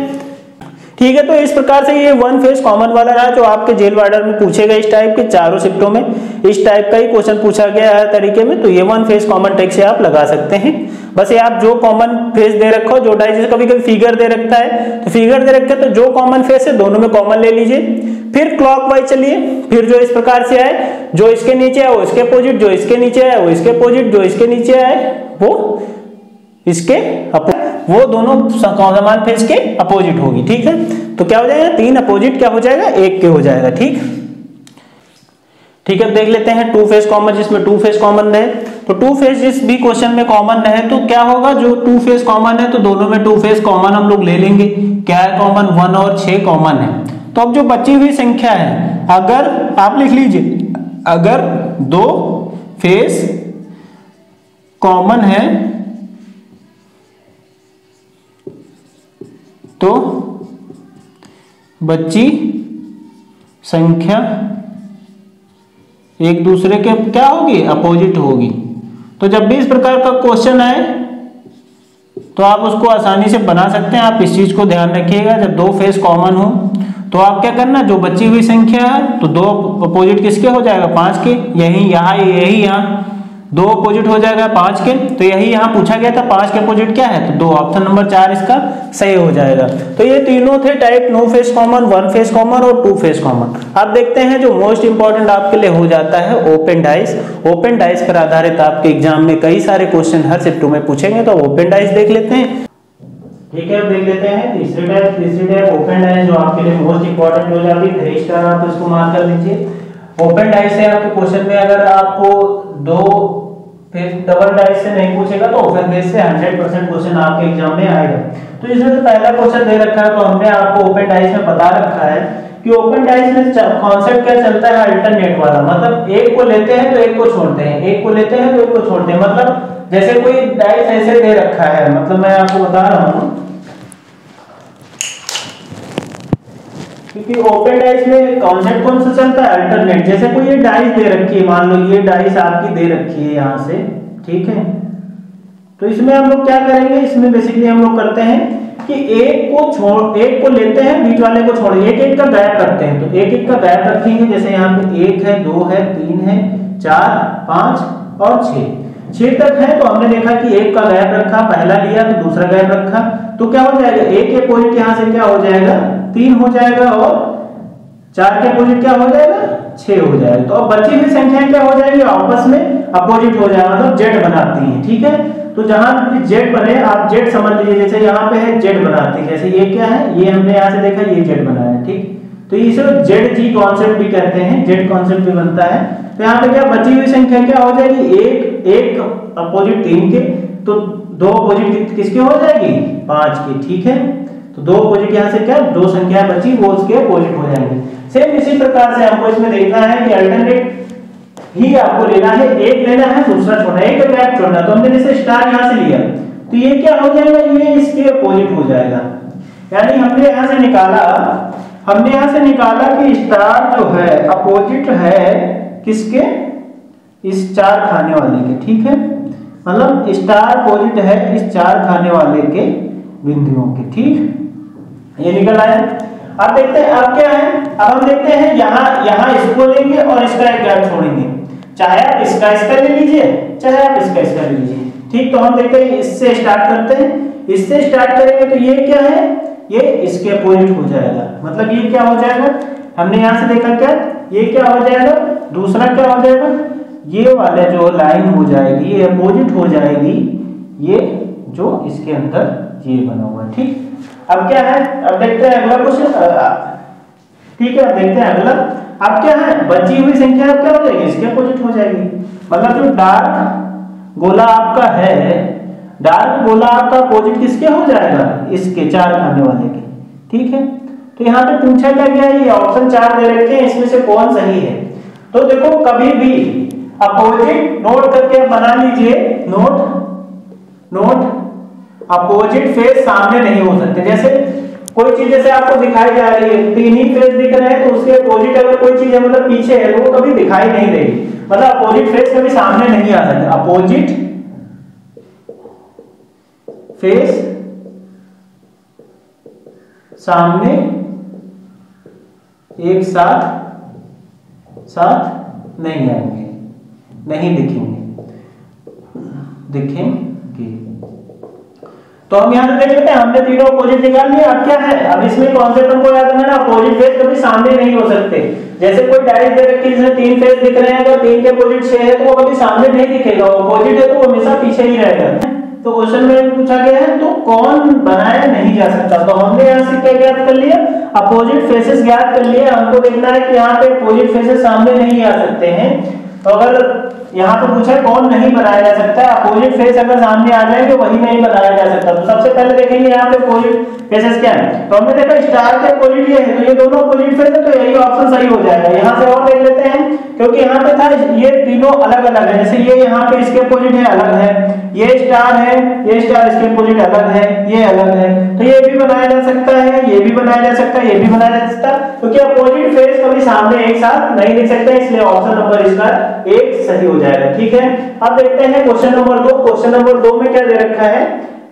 ठीक है, तो इस प्रकार से ये 1 फेस कॉमन वाला रहा जो आपके जेल वार्डर में पूछे गए। इस टाइप के चारों शिफ्टों में इस टाइप का ही क्वेश्चन पूछा गया है तरीके में, तो ये 1 फेस कॉमन ट्रिक से आप लगा सकते हैं। बस ये आप जो कॉमन फेस दे रखो, जो डाइस, जैसे कभी कभी फिगर दे रखता है, तो फिगर दे रखे तो जो कॉमन फेस है दोनों में कॉमन ले लीजिए, फिर क्लॉकवाइज चलिए, फिर जो इस प्रकार से आए, जो इसके नीचे है वो इसके अपोजिट, जो इसके नीचे है वो इसके अपोजिट, जो इसके नीचे आए वो इसके वो दोनों समान फेस के अपोजिट होगी। ठीक है, तो क्या हो जाएगा, 3 अपोजिट क्या हो जाएगा, 1 के हो जाएगा। ठीक, ठीक है, देख लेते हैं 2 फेस कॉमन, जिसमें 2 फेस कॉमन रहे। तो 2 फेस जिस भी क्वेश्चन में कॉमन रहे तो क्या होगा, जो 2 फेस कॉमन है तो दोनों में 2 फेस कॉमन हम लोग ले लेंगे। क्या है कॉमन, 1 और 6 कॉमन है। तो अब जो बची हुई संख्या है अगर आप लिख लीजिए, अगर दो फेस कॉमन है तो बच्ची संख्या एक दूसरे के क्या होगी, अपोजिट होगी। तो जब भी इस प्रकार का क्वेश्चन आए तो आप उसको आसानी से बना सकते हैं। आप इस चीज को ध्यान रखिएगा, जब दो फेस कॉमन हो तो आप क्या करना, जो बची हुई संख्या है तो दो अपोजिट किसके हो जाएगा, 5 के। यही यहाँ दो अपोजिट हो जाएगा 5 के, तो यही यहाँ पूछा गया था 5 के अपोजिट क्या है, तो 2। ऑप्शन नंबर 4 इसका सही हो जाएगा। तो ये तीनों थे type, no face common, one face common और टू फेस कॉमन। अब देखते हैं जो मोस्ट इंपॉर्टेंट आपके लिए हो जाता है ओपन डाइस। ओपन डाइस पर आधारित आपके एग्जाम में कई सारे क्वेश्चन हर शिफ्ट में पूछेंगे, तो ओपन डाइस देख लेते हैं। ठीक है, अब देख लेते हैं तीसरी टाइप ओपन डाइस, जो आपके लिए मोस्ट इंपॉर्टेंट हो जाती है। 3 स्टार आप इसको मार्क कर लीजिए। ओपन डाइस से आपके क्वेश्चन में अगर आपको दो डबल डाइस से नहीं पूछेगा तो ओपन बेस से 100% क्वेश्चन आपके एग्जाम में आएगा। तो इसमें से पहला क्वेश्चन दे रखा है, तो हमने आपको ओपन डाइस में बता रखा है कि ओपन डाइस में कॉन्सेप्ट क्या चलता है, अल्टरनेट वाला। मतलब एक को लेते हैं तो एक को छोड़ते हैं, एक को लेते हैं तो एक को छोड़ते हैं। मतलब जैसे कोई डाइस ऐसे दे रखा है, मतलब मैं आपको बता रहा हूँ, क्योंकि ओपन डाइस में कॉन्सेप्ट कौन सा चलता है, अल्टरनेट। जैसे कोई ये डाइस दे रखी है, मान लो ये डाइस आपकी दे रखी है यहाँ से, ठीक है। तो इसमें हम लोग क्या करेंगे, इसमें बेसिकली हम लोग करते हैं कि एक को लेते हैं, बीच वाले को छोड़, एक का गैप रखते हैं। तो एक का गैप रखेंगे, जैसे यहाँ पे 1 है, 2 है, 3 है, 4, 5 और 6 तक है। तो हमने देखा कि एक का गैप रखा, पहला लिया तो दूसरा गैप रखा, तो क्या हो जाएगा, एक के अपोजिट यहाँ से क्या हो जाएगा, 3 हो जाएगा, और 4 के अपोजिट क्या हो जाएगा, 6 हो जाएगा। तो अब बची हुई संख्या क्या हो जाएगी, आपस में अपोजिट हो जाएगा, मतलब जेड बनाती है। ठीक है, तो जहां भी जेड बने आप जेड समझ लीजिए, जैसे यहाँ पे है जेड बनाती है, जैसे ये क्या है, ये हमने यहाँ से देखा ये जेड बना है, ठीक। तो इसे जेड जी कॉन्सेप्ट भी कहते हैं, जेड कॉन्सेप्ट भी बनता है। तो यहाँ पे क्या बची हुई संख्या क्या हो जाएगी, एक अपोजिट 3 के, तो दो अपोजिट किसके हो जाएगी, 5 के। ठीक है, तो दो अपोजिट यहाँ से क्या, दो संख्या बची वो उसके अपोजिट हो जाएंगे। सेम इसी प्रकार से हमको इसमें देखना है कि अल्टरनेट ही आपको लेना है, एक लेना है दूसरा छोड़ना है, एक का गैप छोड़ना। तो हमने जैसे स्टार यहाँ से लिया तो ये क्या हो जाएगा, ये इसके अपोजिट हो जाएगा। यानी हमने यहाँ से निकाला कि स्टार जो है अपोजिट है किसके, इस 4 खाने वाले के। ठीक है, मतलब स्टार अपोजिट है इस 4 खाने वाले के बिंदुओं के। ठीक, ये निकल आया। अब देखते हैं अब क्या है, अब हम देखते हैं यहाँ इसको लेंगे और इसका एक गैप छोड़ेंगे। चाहे आप इसका ले लीजिए, चाहे आप इसका ले लीजिए। ठीक, तो हम देखते हैं इससे स्टार्ट करते हैं। इससे स्टार्ट करेंगे तो ये क्या है, ये इसके अपोजिट हो जाएगा। मतलब ये क्या हो जाएगा, हमने यहाँ से देखा क्या, ये क्या हो जाएगा, दूसरा क्या हो जाएगा, ये वाले जो लाइन हो जाएगी ये अपोजिट हो जाएगी ये जो इसके अंदर ये बना हुआ है। ठीक, अब क्या है, अब देखते हैं अगला क्वेश्चन। ठीक है, अब देखते हैं अगला। अब क्या है, बची हुई संख्या अब क्या हो जाएगी, इसके अपोजिट हो जाएगी। मतलब जो डार्क गोला आपका है, डार्क गोला आपका अपोजिट किसके हो जाएगा, इसके 4 खाने वाले के। ठीक है, तो यहाँ पे पूछा क्या गया है, ये ऑप्शन 4 दे रखे हैं, इसमें से कौन सही है। तो देखो कभी भी अपोजिट नोट करके बना लीजिए, नोट अपोजिट फेस सामने नहीं हो सकते। जैसे कोई चीज जैसे आपको दिखाई जा रही है, 3 ही फेस दिख रहे हैं, तो उसके अपोजिट अगर कोई चीज है मतलब पीछे है तो वो कभी दिखाई नहीं देगी। मतलब अपोजिट फेस कभी सामने नहीं आ सकते। अपोजिट फेस सामने एक साथ नहीं आएंगे, नहीं दिखेंगे। तो हम यहाँ से देख लेते हैं, हमने तीनों अपोजिट निकाल लिया। अब क्या है, अब इसमें कॉन्सेप्ट हमको याद रखना है, अपोजिट फेस कभी सामने नहीं हो सकते। जैसे कोई डायरेक्ट दे रखी है जिसमें 3 फेस दिख रहे हैं, अगर 3 के अपोजिट 6 है तो वो कभी सामने नहीं दिखेगा, अपोजिट है तो वो हमेशा पीछे ही रहेगा। तो क्वेश्चन में पूछा गया है तो कौन बनाया नहीं जा सकता। तो हमने यहाँ से क्या ज्ञात कर लिया, अपोजिट फेसेस ज्ञात कर लिया। हमको देखना है कि यहाँ पे अपोजिट फेसेस सामने नहीं आ सकते हैं। तो अगर यहाँ पे पूछा है कौन नहीं बनाया जा सकता है, अपोजिट फेस अगर सामने आ जाए तो वही नहीं बनाया जा सकता। तो सबसे पहले देखेंगे यहाँ पे अपोजिट फेसेस क्या है। तो हमने देखा स्टार के अपोजिट ये है, तो ये दोनों अपोजिट फेस है, तो यही ऑप्शन सही हो जाएगा। यहाँ से और देख लेते हैं, क्योंकि यहाँ पे था ये तीनों अलग अलग है, जैसे ये यहाँ पे इसके अपोजिट है, अलग है, ये स्टार है, ये स्टार इसके अपोजिट अलग है, ये अलग है, तो ये भी बनाया जा सकता है, ये भी बनाया जा सकता है, ये भी बनाया जा सकता है, क्योंकि अपोजिट फेस कभी सामने एक साथ नहीं लिख सकते, इसलिए ऑप्शन नंबर इसका एक सही हो जाएगा। ठीक है, अब देखते हैं क्वेश्चन नंबर 2। क्वेश्चन नंबर 2 में क्या दे रखा है,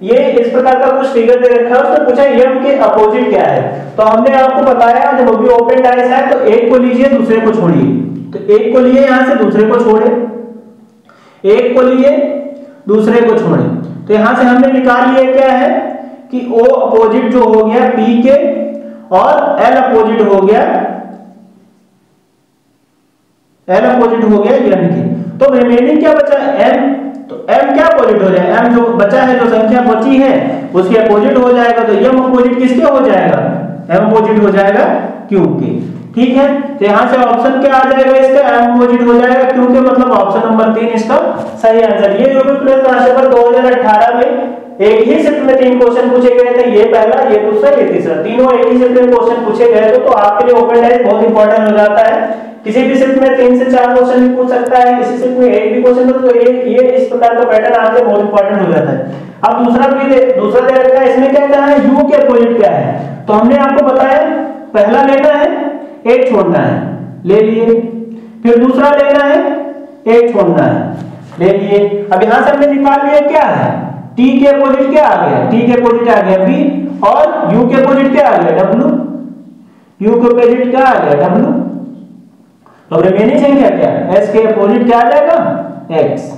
ये इस प्रकार का कुछ फिगर दे रखा है, उसमें पूछा यम के अपोजिट क्या है। तो हमने आपको बताया जब अभी ओपन डाइस है तो एक को लीजिए दूसरे को छोड़िए, तो एक को लिए यहां से दूसरे को छोड़े, एक को लिए दूसरे को छोड़े, तो यहां से हमने निकाल लिया क्या है कि O अपोजिट जो हो गया P के और L अपोजिट हो गया N के। तो रिमेनिंग क्या बचा M, तो M क्या अपोजिट हो जाएगा, M जो बचा है, जो संख्या बची है उसके अपोजिट हो जाएगा, तो M अपोजिट किसके हो जाएगा, M अपोजिट हो जाएगा Q के। ठीक है, तो यहां से ऑप्शन क्या आ जाएगा इसका, M अपोजिट हो जाएगा Q के, मतलब ऑप्शन नंबर 3 इसका सही आंसर। ये जो भी प्लस कांस्टेबल 2018 में एक ही शिफ्ट में 3 क्वेश्चन पूछे गए थे, ये पहला, ये दूसरा, ये तीसरा, तीनों एक ही शिफ्ट में क्वेश्चन पूछे गए थे, तो आपके लिए ओपन डाइस बहुत इंपॉर्टेंट हो जाता है। किसी भी शिफ्ट में 3 से 4 क्वेश्चन भी पूछ सकता है, किसी शिफ्ट में एक भी क्वेश्चन, तो ये इस प्रकार का पैटर्न आपके लिए बहुत इंपॉर्टेंट हो जाता है। अब दूसरा दे रखा है, इसमें क्या कहा है, U के अपोजिट क्या है, तो हमने आपको बताया पहला लेना है, एक छोड़ना है, ले लिए, फिर दूसरा लेना है, एक छोड़ना है, ले लिए। अब यहां से हमने निकाल लिया क्या है, T के अपोजिट क्या आ गया, T के अपोजिट आ गया B, और U के अपोजिट क्या आ गया W, U के अपोजिट क्या आ गया W। तो रिमेनिंग संख्या क्या है, S के अपोजिट क्या आ जाएगा X।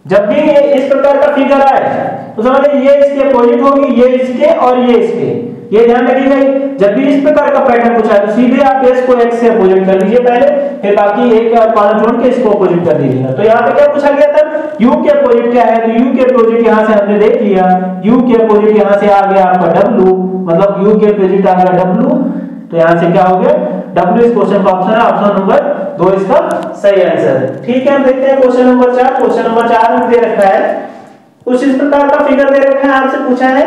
जब भी इस प्रकार का फिगर आए तो समझ लीजिए ये इसके अपोजिट होगी, ये इसके और ये इसके, ये ध्यान रखिएगा। जब भी इस प्रकार का पैटर्न पूछा है तो सीधे आप S को X से अपोजिट कर लीजिए पहले, फिर बाकी एक कॉलम छोड़ के इसको अपोजिट कर दीजिएगा। तो यहाँ पे क्या पूछा गया था, U के अपोजिट क्या है, तो U के अपोजिट यहाँ से हमने देख लिया, U के अपोजिट यहाँ से आ गया आपका W, मतलब U के अपोजिट आ गया W, तो यहाँ से क्या हो गया W। इस क्वेश्चन का ऑप्शन है ऑप्शन नंबर 2 इसका सही आंसर है। ठीक है, हम देखते हैं क्वेश्चन नंबर 4। क्वेश्चन नंबर 4 में दे रखा है कुछ इस प्रकार का फिगर दे रखा है, आपसे पूछा है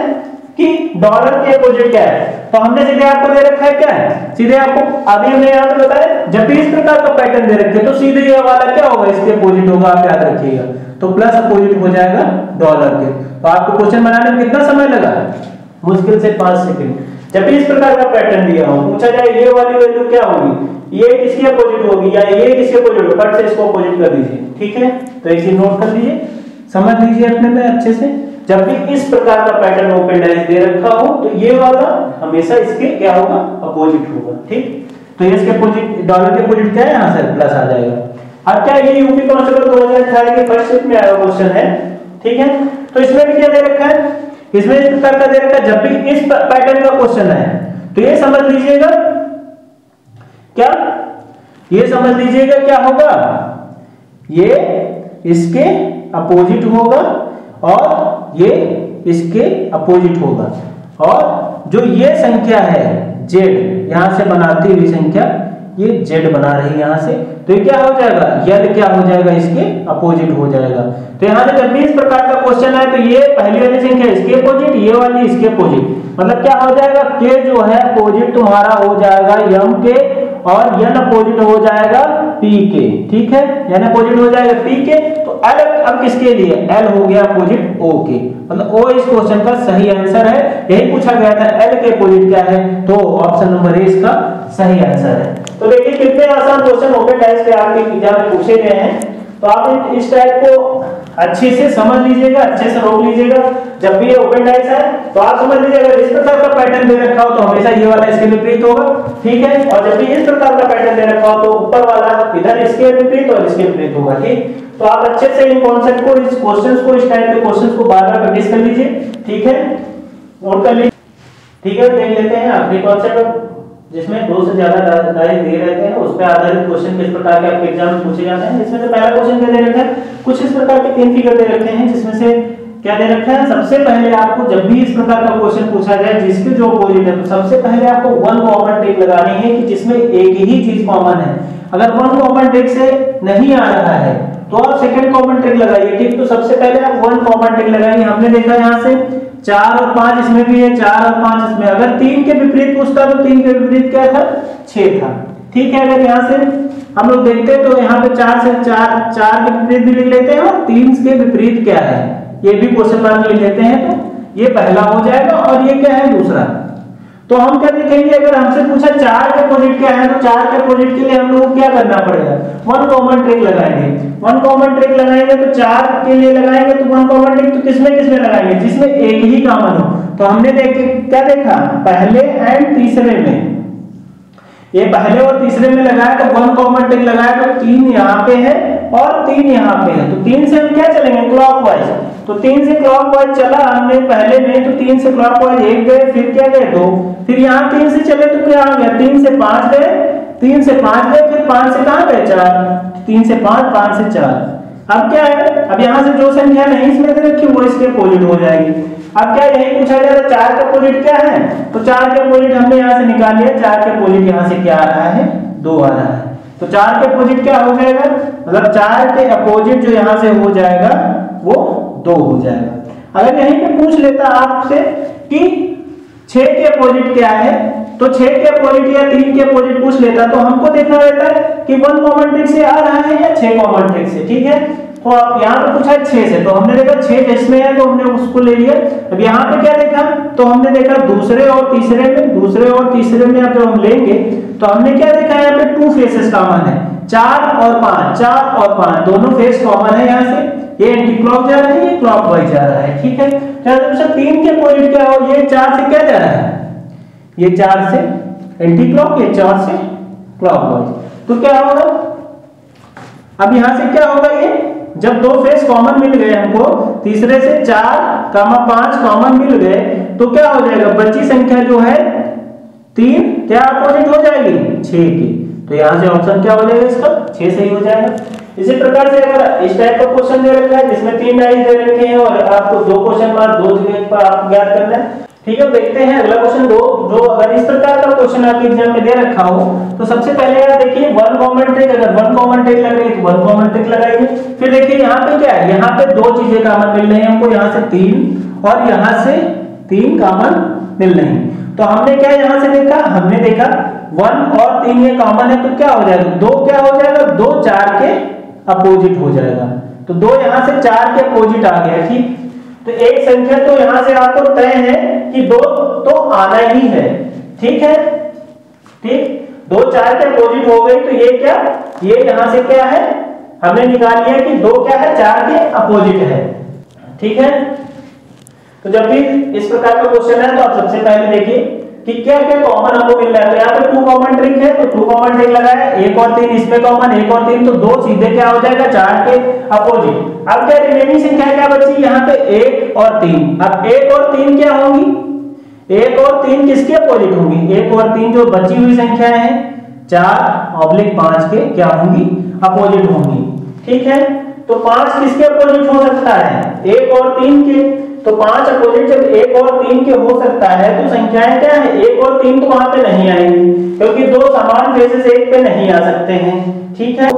कि डॉलर के अपोजिट क्या है। तो हमने सीधे आपको दे रखा है क्या है, सीधे आपको अभी हमने यहाँ पे बताया जब भी इस प्रकार का पैटर्न दे रखे तो सीधे ये वाला क्या होगा, इसके अपोजिट होगा, आप याद रखिएगा, तो प्लस अपोजिट हो जाएगा डॉलर के। तो आपको क्वेश्चन बनाने में कितना समय लगा, मुश्किल से 5 सेकंड। जब भी इस प्रकार का पैटर्न दिया हो, पूछा जाए ये वाली वैल्यू क्या होगी, ये किसके अपोजिट होगी या ये किसके अपोजिट होगी, फट से इसको अपोजिट कर दीजिए। ठीक है, तो एक चीज नोट कर लीजिए, समझ लीजिए अपने में अच्छे से। जब भी इस प्रकार का पैटर्न ओपन डाइस दे रखा हो तो ये वाला हमेशा इसके क्या होगा, अपोजिट होगा। ठीक, तो इसके अपोजिट, डॉलर के अपोजिट क्या है, यहाँ से प्लस आ जाएगा। अब क्या ये यूपी कांस्टेबल 2018 के फर्स्ट शिफ्ट में आया क्वेश्चन है। ठीक है, तो इसमें भी क्या दे रखा है, इसमें इस प्रकार का दे रखा है, जब भी इस पैटर्न का क्वेश्चन है तो ये समझ लीजिएगा क्या, ये समझ लीजिएगा क्या होगा, ये इसके अपोजिट होगा और ये इसके अपोजिट होगा, और जो ये संख्या है z, यहां से बनाती हुई संख्या ये z बना रही है यहाँ से, तो ये क्या हो जाएगा, यल क्या हो जाएगा, इसके अपोजिट हो जाएगा। तो यहाँ से जब भी इस प्रकार का क्वेश्चन है तो ये पहली वाली संख्या इसके अपोजिट, ये वाली इसके अपोजिट, मतलब क्या हो जाएगा, k जो है अपोजिट तुम्हारा हो जाएगा m के, और n अपोजिट हो जाएगा p के। ठीक है, n अपोजिट हो जाएगा p के, तो l अब किसके लिए, l हो गया अपोजिट o के, मतलब o इस क्वेश्चन का सही आंसर है। यही पूछा गया था l के अपोजिट क्या है, तो ऑप्शन नंबर ए इसका सही आंसर है। तो देखिए कितने आसान क्वेश्चन ओपन डाइस पे आपके एग्जाम में पूछे गए हैं, तो आप इस टाइप को अच्छे से समझ लीजिएगा, अच्छे से रोक लीजिएगा। जब भी ये ओपन डाइस है तो आप समझ लीजिएगा इस प्रकार का पैटर्न दे रखा हो तो हमेशा ये वाला इसके विपरीत होगा। ठीक है, और जब भी इस प्रकार का पैटर्न दे रखा हो तो ऊपर वाला इधर इसके विपरीत और इसके विपरीत होगा। ठीक, तो आप अच्छे से इन कॉन्सेप्ट को, इस क्वेश्चंस को, इस टाइप के क्वेश्चंस को बार-बार प्रैक्टिस कर लीजिए। ठीक है, नोट कर लीजिए। ठीक है, देख लेते हैं आखिरी कॉन्सेप्ट जिसमें 2 से ज्यादा डाइस दे रहते हैं, उस पर आधारित क्वेश्चन किस प्रकार के आपके एग्जाम में पूछे जाते हैं। इसमें से पहला क्वेश्चन क्या दे रखा है, कुछ इस प्रकार के 3 फिगर दे रखे हैं, जिसमें से क्या दे रखा है, सबसे पहले आपको जब भी इस प्रकार का क्वेश्चन पूछा जाए जिसके जो अपोजिट है, तो सबसे पहले आपको 1 कॉमन टिक लगानी है कि जिसमें एक ही चीज कॉमन है। अगर 1 कॉमन टिक से नहीं आ रहा है तो आप सेकंड कॉमन ट्रिक लगाइए। ठीक, तो सबसे पहले आप 1 कॉमन ट्रिक लगाएंगे। हमने देखा यहाँ से 4 और 5 इसमें भी है, 4 और 5 इसमें। अगर 3 के विपरीत पूछता तो 3 के विपरीत क्या था, 6 था। ठीक है, अगर यहाँ से हम लोग देखते हैं तो यहाँ पे 4 से 4 के विपरीत भी लिख लेते हैं और 3 के विपरीत क्या है ये भी क्वेश्चन मार्क लिख लेते हैं। तो ये पहला हो जाएगा और ये क्या है, दूसरा। तो हम क्या देखेंगे, अगर हमसे पूछा 4 के अपोजिट क्या है तो 4 के अपोजिट के लिए हम लोग को क्या करना पड़ेगा, 1 कॉमन ट्रिक लगाएंगे। 1 कॉमन ट्रिक लगाएंगे तो 4 के लिए लगाएंगे तो 1 कॉमन ट्रिक तो किसमें लगाएंगे, जिसमें एक ही कॉमन हो। तो हमने क्या देखा, पहले एंड तीसरे में, ये पहले और तीसरे में लगाया तो 1 कॉमन ट्रिक लगाया तो 3 यहाँ पे है और 3 यहाँ पे है। तो 3 से हम क्या चलेंगे, क्लॉकवाइज। तो 3 से क्लॉकवाइज चला हमने पहले में, तो 3 से क्लॉकवाइज 1 गए, फिर क्या गए 2, फिर यहाँ 3 से चले तो क्या आ गया, 3 से 5 गए, 3 से 5 गए, फिर 5 से कहाँ गए 4, 3 से 5, 5 से 4। अब क्या है, अब यहाँ से जो संख्या नहीं इसमें दे रखी वो इसके अपोजिट हो जाएगी। अब क्या यही पूछा जा रहा है 4 का अपोजिट क्या है, तो 4 के अपोजिट हमने यहाँ से निकाल लिया। 4 के अपोजिट यहाँ से क्या आ रहा है, 2 आ रहा है। तो 4 के अपोजिट क्या हो जाएगा, मतलब 4 के अपोजिट जो यहाँ से हो जाएगा वो 2 हो जाएगा। अगर यहीं पे पूछ लेता आपसे कि 6 के अपोजिट क्या है, तो 6 के अपोजिट या 3 के अपोजिट पूछ लेता तो हमको देखना रहता है कि 1 कॉमन ट्रिक से आ रहा है या 6 कॉमन ट्रिक से। ठीक है, तो आप यहाँ पे पूछा 6 से, तो हमने देखा 6 जिसमें है तो हमने उसको ले लिया। अब यहाँ पे क्या देखा, तो हमने देखा दूसरे और तीसरे में, दूसरे और तीसरे में अब जब हम लेंगे तो हमने क्या देखा, यहाँ पे 2 फेसेस कॉमन है, 4 और 5, 4 और 5 दोनों फेस कॉमन है। यहाँ से ये एंटी क्लॉक जा रहा है, ये क्लॉकवाइज जा रहा है। ठीक है, तो 3 के अपोजिट क्या हो, ये 4 से क्या जा रहा है, ये 4 से एंटी क्लॉक, ये 4 से क्लॉकवाइज। तो क्या होगा, अब यहां से क्या होगा, ये जब 2 फेस कॉमन मिल गए हमको, तीसरे से 4, 5 कॉमन मिल गए तो क्या हो जाएगा, बची संख्या जो है 3 क्या अपोजिट हो जाएगी, 6 की। तो यहां से ऑप्शन क्या हो जाएगा इसका, 6 सही हो जाएगा। इसी प्रकार से अगर इस टाइप का क्वेश्चन दे रखा है जिसमें 3 डाइस दे रखे हैं और आपको 2 क्वेश्चन मार्क 2 जगह पर आपको ज्ञात करना है। ठीक है, देखते हैं अगला क्वेश्चन। जो अगर इस प्रकार का क्वेश्चन आपके एग्जाम में दे रखा हो तो सबसे पहले आप देखिए 1 कॉमन ट्रिक, अगर 1 कॉमन ट्रिक लग रही है तो 1 कॉमन ट्रिक लगाइए। फिर देखिए यहाँ पे क्या है, यहाँ पे 2 चीजें कॉमन मिल रही है हमको, यहाँ से 3 और यहाँ से 3 कॉमन मिल रही है। तो हमने क्या यहाँ से देखा, हमने देखा 1 और 3 ये कॉमन है तो क्या हो जाएगा, 2 क्या हो जाएगा, 2 4 के अपोजिट हो जाएगा। तो 2 यहाँ से 4 के अपोजिट आ गया। ठीक, तो एक संख्या तो यहां से आपको तय है कि 2 तो आना ही है। ठीक है, ठीक, 2 4 के अपोजिट हो गई तो ये क्या, ये यहां से क्या है, हमने निकाल लिया कि 2 क्या है, 4 के अपोजिट है। ठीक है, तो जब भी इस प्रकार का क्वेश्चन है तो आप सबसे पहले देखिए कि क्या क्या कॉमन हमको मिल रहा है। तो यहाँ पे 2 कॉमन ट्रिक है तो 2 कॉमन ट्रिक लगाया, 1 और 3 इसमें कॉमन, 1 और 3 तो 2 सीधे क्या हो जाएगा, 4 के अपोजिट। अब क्या रिमेनिंग संख्या क्या बची, यहाँ पे 1 और 3। अब 1 और 3 क्या होंगी, 1 और 3 किसके अपोजिट होंगी, 1 और 3 जो बची हुई संख्याएं हैं 4/5 के क्या होंगी, अपोजिट होंगी। ठीक है, तो 5 किसके अपोजिट हो सकता है, 1 और 3 के। तो 5 अपोजिट जब 1 और 3 के हो सकता है तो संख्याएं क्या है, 1 और 3 तो वहां पे नहीं आएंगी क्योंकि 2 समान फेसेस एक पे नहीं आ सकते हैं। ठीक है,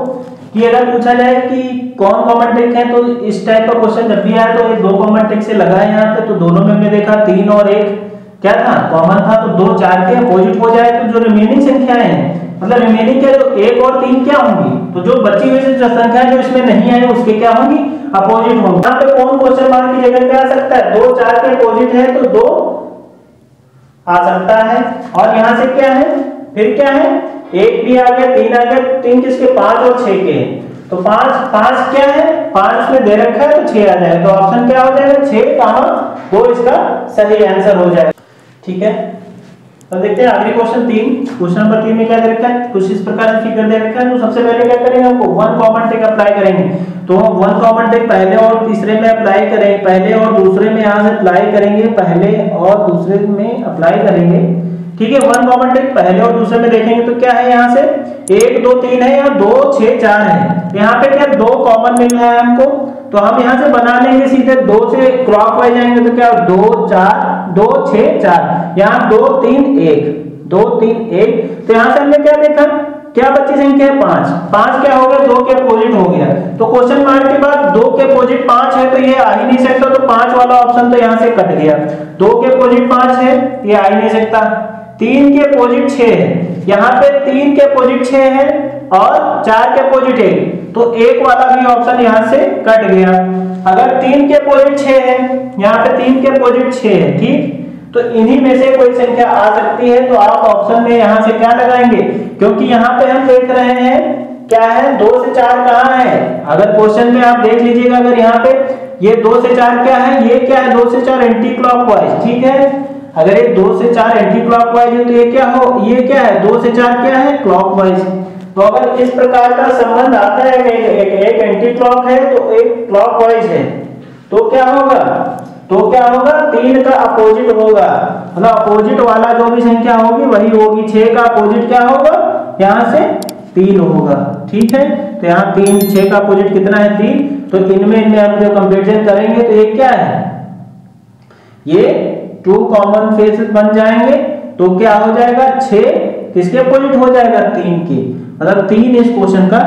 कि अगर पूछा जाए कि कौन कॉमन ट्रिक है तो इस टाइप का क्वेश्चन जब भी आए तो ये 2 कॉमन ट्रिक से लगाए यहाँ पे। तो दोनों में हमने देखा 3 और 1 क्या था, कॉमन था, तो 2 4 के अपोजिट हो जाए तो जो रिमेनिंग संख्याएं हैं, मतलब रिमेनिंग क्या, जो 1 और 3 क्या होंगी, तो जो बची हुई संख्या जो इसमें नहीं आई उसके क्या होंगी, अपोजिट होंगी। यहाँ पे कौन क्वेश्चन मार्क की जगह पे आ सकता है, 2 4 के अपोजिट है तो 2 आ सकता है। और यहाँ से क्या है, फिर क्या है, 1 भी आ गया, 3 आ गया, 3 किसके, 5 और 6 के। तो 5 क्या है, 5 इसमें दे रखा है तो 6 आ जाएगा। तो ऑप्शन क्या हो जाएगा, 6, 2 इसका सही आंसर हो जाएगा। ठीक है, अब देखते हैं आखिरी क्वेश्चन 3। क्वेश्चन नंबर 3 में क्या दे रखा है, कुछ इस प्रकार से फिगर दे रखा है। तो सबसे पहले क्या करेंगे, हमको 1 कॉमन ट्रिक अप्लाई करेंगे। तो हम 1 कॉमन ट्रिक पहले और तीसरे में अप्लाई करेंगे, पहले और दूसरे में यहाँ से अप्लाई करेंगे, पहले और दूसरे में अप्लाई करेंगे। ठीक है, 1 कॉमन ट्रिक पहले और दूसरे में देखेंगे तो क्या है, यहाँ से 1 2 3 है, यहाँ 2 6 4 है। यहाँ पे क्या 2 कॉमन मिल रहा है हमको, तो हम यहाँ से बना लेंगे सीधे, 2 से क्लॉकवाइज जाएंगे तो क्या 2 4 2 6 4, यहाँ 2 3 1 2 3 1। तो यहाँ से हमने क्या देखा क्या बची संख्या है 5। 5 क्या हो गया, 2 के अपोजिट हो गया। तो क्वेश्चन मार्क के बाद 2 के अपोजिट 5 है तो ये आ ही नहीं सकता, तो 5 वाला ऑप्शन तो यहाँ से कट गया। 2 के अपोजिट 5 है, ये आ ही नहीं सकता। 3 के अपोजिट 6 है, यहाँ पे 3 के अपोजिट 6 है और 4 के अपोजिट 1, तो 1 वाला भी ऑप्शन यहाँ से कट गया। अगर 3 के अपोजिट 6 है, यहाँ पे 3 के अपोजिट 6 है, ठीक, तो इन्हीं में से कोई संख्या आ सकती है, तो आप ऑप्शन में यहाँ से क्या लगाएंगे, क्योंकि यहाँ पे हम देख रहे हैं क्या है, 2 से 4 कहाँ है। अगर क्वेश्चन में आप देख लीजिएगा, अगर यहाँ पे ये 2 से 4 क्या है, ये क्या है, 2 से 4 एंटी क्लॉकवाइज, ठीक है। अगर ये 2 से 4 एंटी क्लॉकवाइज है तो ये क्या हो, ये क्या है, 2 से 4 क्या है, क्लॉकवाइज। तो अगर इस प्रकार का संबंध आता है कि एक एंटी क्लॉक है तो एक क्लॉकवाइज है, तो क्या होगा, 3 का अपोजिट होगा, मतलब अपोजिट वाला जो भी संख्या होगी वही होगी। 6 का अपोजिट क्या होगा, यहाँ से 3 होगा, ठीक है। तो यहाँ 3, 6 का अपोजिट कितना है, 3। तो इनमें हम जो कंपैरिजन करेंगे तो ये क्या है, ये 2 कॉमन फेसेस बन जाएंगे, तो क्या हो जाएगा, 6 किसके अपोजिट हो जाएगा, 3 के, मतलब 3 इस क्वेश्चन का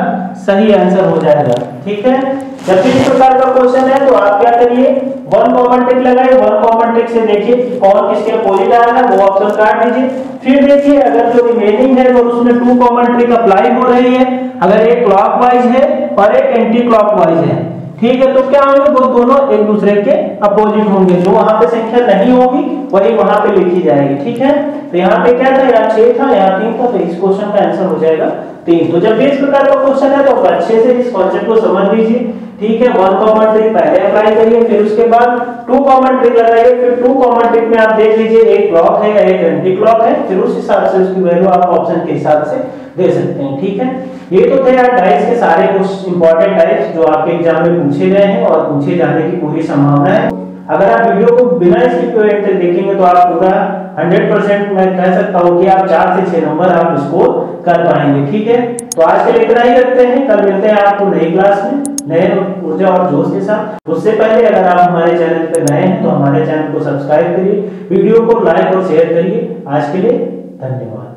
सही आंसर हो जाएगा, ठीक है। जब भी इस प्रकार का क्वेश्चन है तो आप क्या करिए, 1 कॉमन टिक लगाइए, 1 कॉमन टिक से देखिए कौन किसके अपोजिट आ रहा है, वो ऑप्शन काट दीजिए। फिर देखिए अगर जो रिमेनिंग है वो उसमें 2 कॉमन टिक अप्लाई हो रही है, अगर एक क्लॉकवाइज है और एक एंटी क्लॉकवाइज है, ठीक है, तो क्या होंगे, वो दोनों एक दूसरे के अपोजिट होंगे। जो वहां पे संख्या नहीं होगी वही वहां पे लिखी जाएगी, ठीक है। तो यहाँ पे क्या था, यहाँ 6 था, यहाँ 3 था, तो इस क्वेश्चन का आंसर हो जाएगा 3। तो जब भी इस प्रकार का क्वेश्चन है तो अच्छे से इस कॉन्सेप्ट को समझ लीजिए, ठीक है। 1 कॉमन ट्रिक पहले अप्लाई करिए, फिर उसके बाद 2 कॉमन ट्रिक लगाइए, फिर 2 कॉमन ट्रिक में आप देख लीजिए एक क्लॉक है या एक एंटी क्लॉक है, फिर उस हिसाब से उसकी वैल्यू आप ऑप्शन के हिसाब से दे सकते हैं, ठीक है। ये तो थे यार डाइस के सारे कुछ इंपॉर्टेंट टाइप्स जो आपके एग्जाम में पूछे गए हैं और पूछे जाने की पूरी संभावना है। अगर आप वीडियो को बिना स्किप किए तक देखेंगे तो आप पूरा 100% मैं कह सकता हूँ कि आप 4 से 6 नंबर आप स्कोर कर पाएंगे, ठीक है। तो आज के लिए इतना ही रखते हैं, कल मिलते हैं आपको नई क्लास में नए ऊर्जा और जोश के साथ। उससे पहले अगर आप हमारे चैनल पर नए हैं तो हमारे चैनल को सब्सक्राइब करिए, वीडियो को लाइक और शेयर करिए। आज के लिए धन्यवाद।